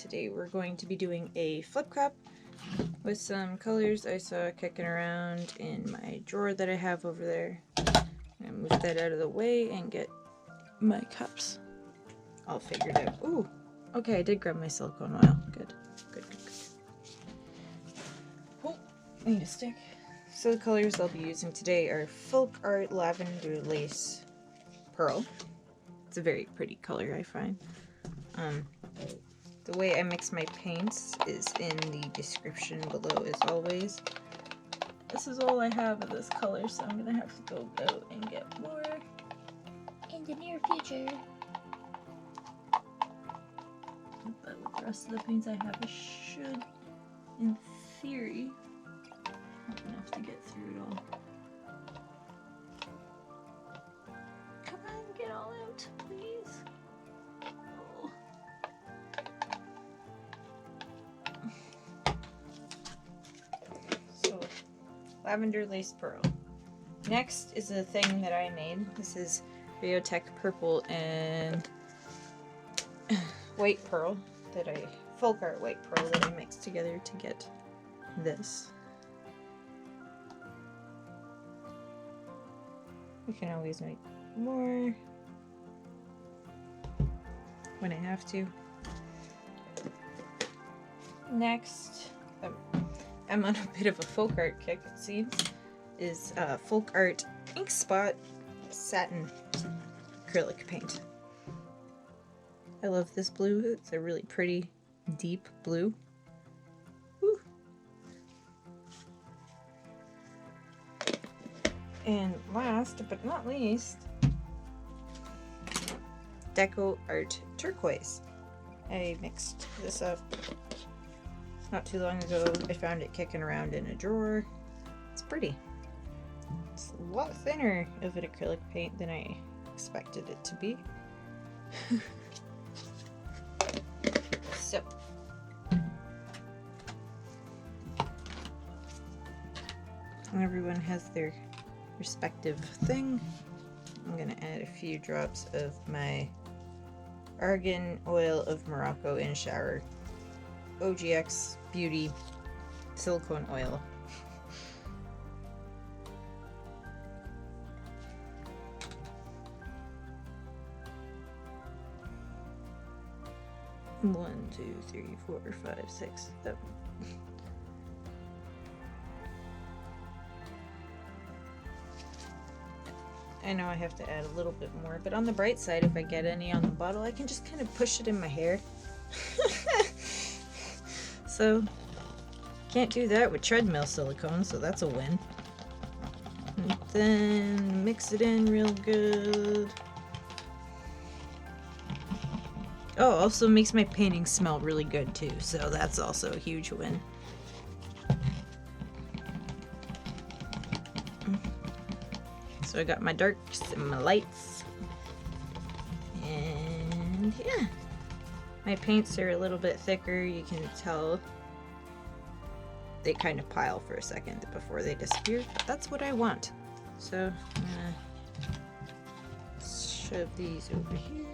Today we're going to be doing a flip cup with some colors I saw kicking around in my drawer that I have over there. I'm gonna move that out of the way and get my cups all figured out. Ooh, okay, I did grab my silicone oil. Good. Oh, I need a stick. So the colors I'll be using today are Folk Art Lavender Lace Pearl. It's a very pretty color, I find. The way I mix my paints is in the description below as always. This is all I have of this color, so I'm gonna have to go out and get more in the near future. But with the rest of the paints I have, I should, in theory, have enough to get through it all. Come on, get all out, please. Oh. So, Lavender Lace Pearl. Next is a thing that I made. This is Liquitex purple and white pearl folk art white pearl that I mixed together to get this. We can always make more when I have to. Next, I'm on a bit of a folk art kick, it seems, is Folk Art Ink Spot Satin Acrylic paint. I love this blue. It's a really pretty, deep blue. Woo. And last but not least, Deco Art Turquoise. I mixed this up not too long ago. I found it kicking around in a drawer. It's pretty. It's a lot thinner of an acrylic paint than I expected it to be. So, everyone has their respective thing. I'm gonna add a few drops of my Argan Oil of Morocco in Shower OGX Beauty Silicone Oil. One, two, three, 4, 5, 6, 7. I know I have to add a little bit more, but on the bright side, if I get any on the bottle, I can just kind of push it in my hair. So, can't do that with treadmill silicone, so that's a win. And then mix it in real good. Oh, also makes my painting smell really good too, so that's also a huge win. So I got my darks and my lights. And yeah. My paints are a little bit thicker, you can tell they kind of pile for a second before they disappear, but that's what I want. So I'm gonna shove these over here.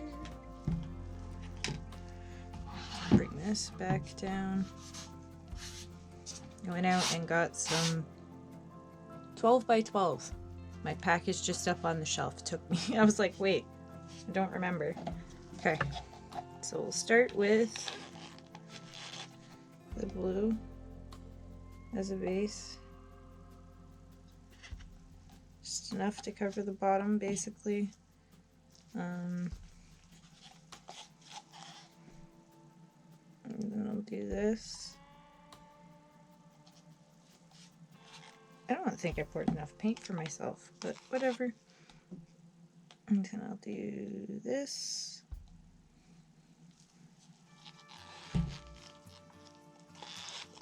Bring this back down. I went out and got some 12 by 12. My package just up on the shelf took me. I was like, wait, I don't remember. Okay, so we'll start with the blue as a base. Just enough to cover the bottom, basically. And then I'll do this. I don't think I poured enough paint for myself, but whatever. And then I'll do this.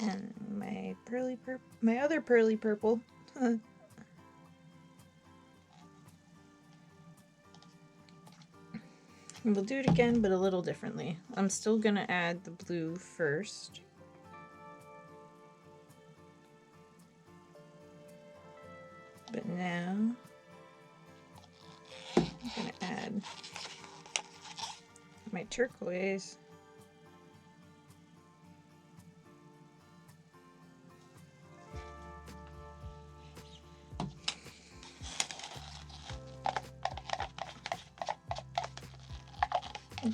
And my pearly purple, my other pearly purple. And we'll do it again, but a little differently. I'm still gonna add the blue first. But now I'm gonna add my turquoise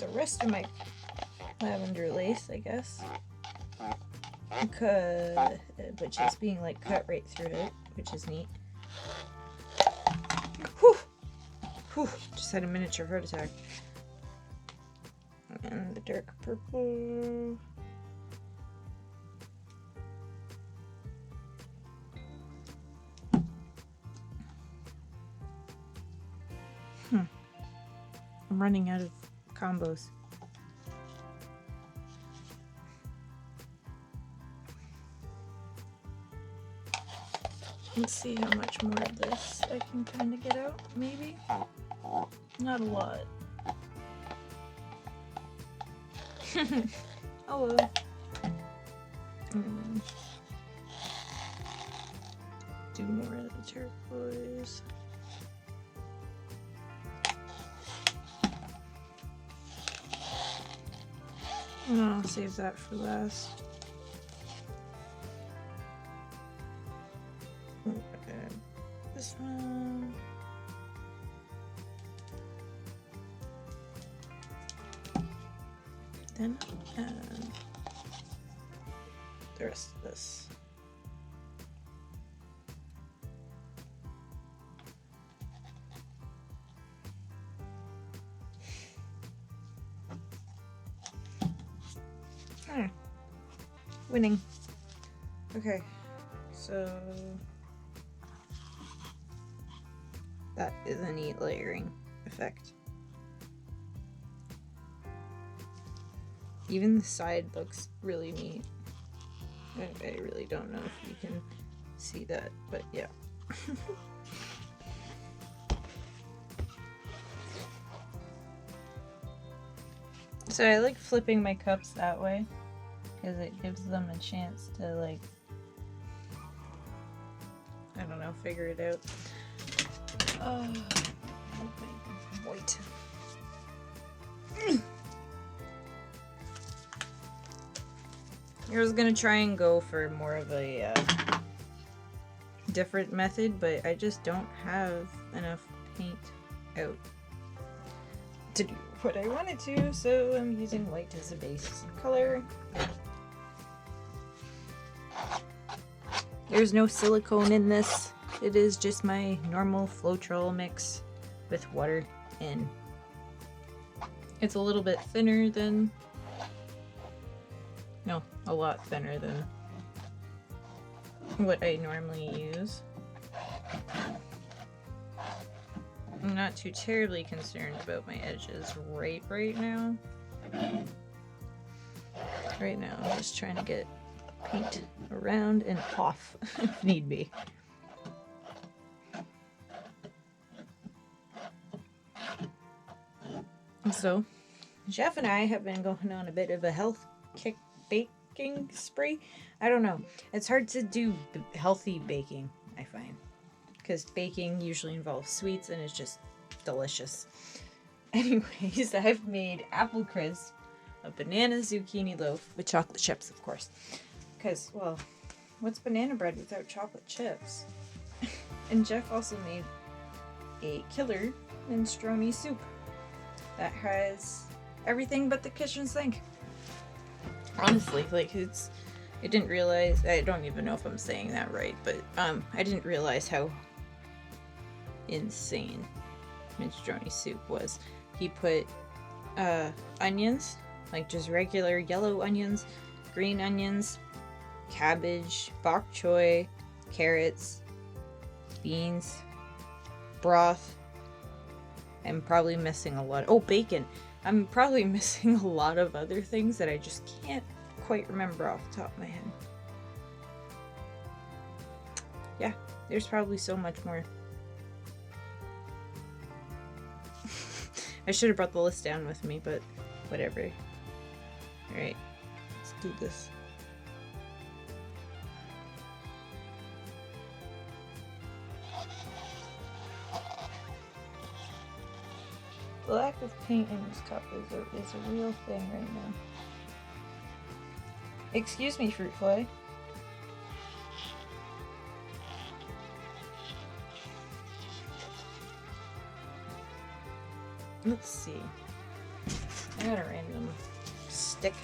the rest of my lavender lace, I guess. Because, which is being like cut right through it, which is neat. Whew! Whew! Just had a miniature heart attack. And the dark purple. I'm running out of combos. Let's see how much more of this I can kind of get out, maybe? Not a lot. Oh well. Do more of the turquoise. I'll save that for last. Okay. This one. Then the rest of this. Winning. Okay, so that is a neat layering effect. Even the side looks really neat. I really don't know if you can see that, but yeah. So I like flipping my cups that way because it gives them a chance to, like, I don't know, figure it out. Oh, white. I was gonna try and go for more of a different method, but I just don't have enough paint out to do what I wanted to, so I'm using white as a base color. There's no silicone in this. It is just my normal Floetrol mix with water in. It's a little bit thinner than... No, a lot thinner than what I normally use. I'm not too terribly concerned about my edges right now. Right now, I'm just trying to get paint around and off if need be. So, Jeff and I have been going on a bit of a health kick baking spree. I don't know. It's hard to do healthy baking, I find. Because baking usually involves sweets and it's just delicious. Anyways, I've made apple crisp, a banana zucchini loaf with chocolate chips, of course. Because, well, what's banana bread without chocolate chips? And Jeff also made a killer minestrone soup that has everything but the kitchen sink. Honestly, like, I didn't realize, I don't even know if I'm saying that right, but I didn't realize how insane minestrone soup was. He put onions, like just regular yellow onions, green onions, cabbage, bok choy, carrots, beans, broth. I'm probably missing a lot. Oh, bacon. I'm probably missing a lot of other things that I just can't quite remember off the top of my head. Yeah, there's probably so much more. I should have brought the list down with me, but whatever. Alright, let's do this. The lack of paint in this cup is a real thing right now. Excuse me, fruit fly. Let's see. I got a random stick.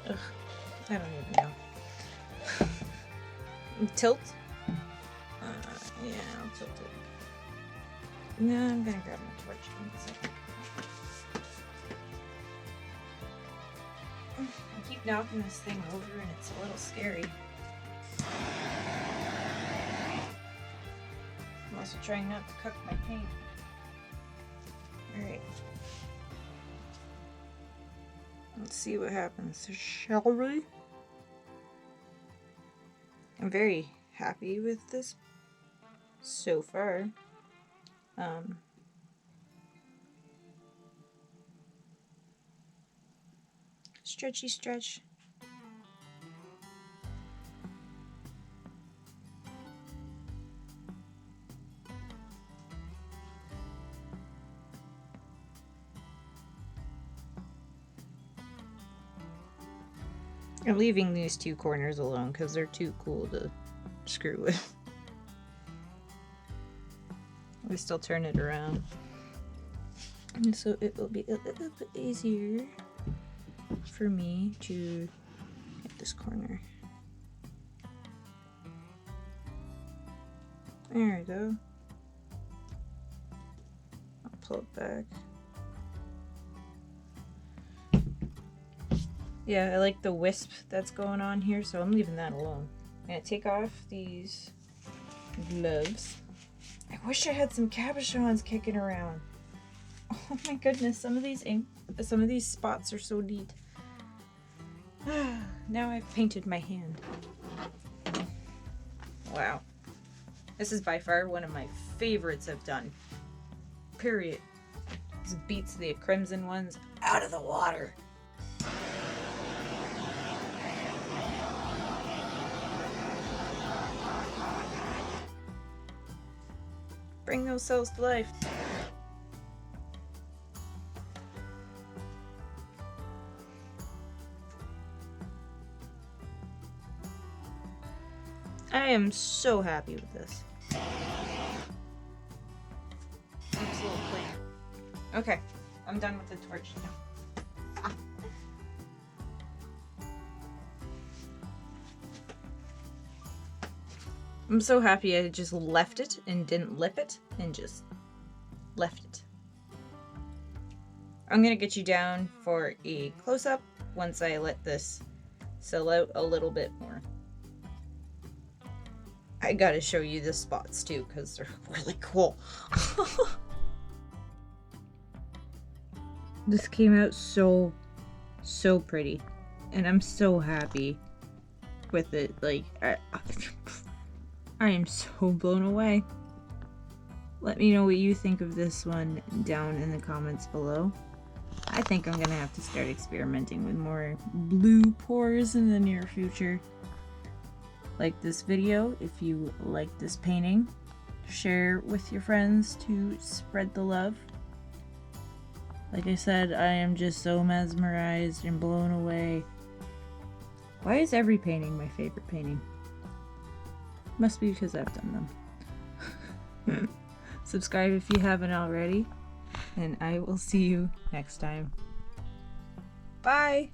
Ugh, I don't even know. Tilt? Yeah, I'll tilt it. No, I'm gonna grab my torch in a second. I keep knocking this thing over and it's a little scary. I'm also trying not to cook my paint. Alright. Let's see what happens, shall we? I'm very happy with this so far. Stretchy stretch. I'm leaving these two corners alone because they're too cool to screw with. We still turn it around. And so it will be a little bit easier for me to hit this corner. There we go. I'll pull it back. Yeah, I like the wisp that's going on here, so I'm leaving that alone. I'm gonna take off these gloves. I wish I had some cabochons kicking around. Oh my goodness, some of these spots are so neat. Now I've painted my hand. Wow. This is by far one of my favorites I've done. Period. This beats the crimson ones out of the water. Bring those cells to life. I am so happy with this. Absolute plan. Okay, I'm done with the torch now. I'm so happy I just left it and didn't lip it and just left it. I'm gonna get you down for a close-up once I let this settle out a little bit more. I gotta show you the spots too because they're really cool. This came out so pretty and I'm so happy with it. Like I am so blown away. Let me know what you think of this one down in the comments below. I think I'm gonna have to start experimenting with more blue pours in the near future. Like this video if you like this painting. Share with your friends to spread the love. Like I said, I am just so mesmerized and blown away. Why is every painting my favorite painting? Must be because I've done them. Subscribe if you haven't already, and I will see you next time. Bye!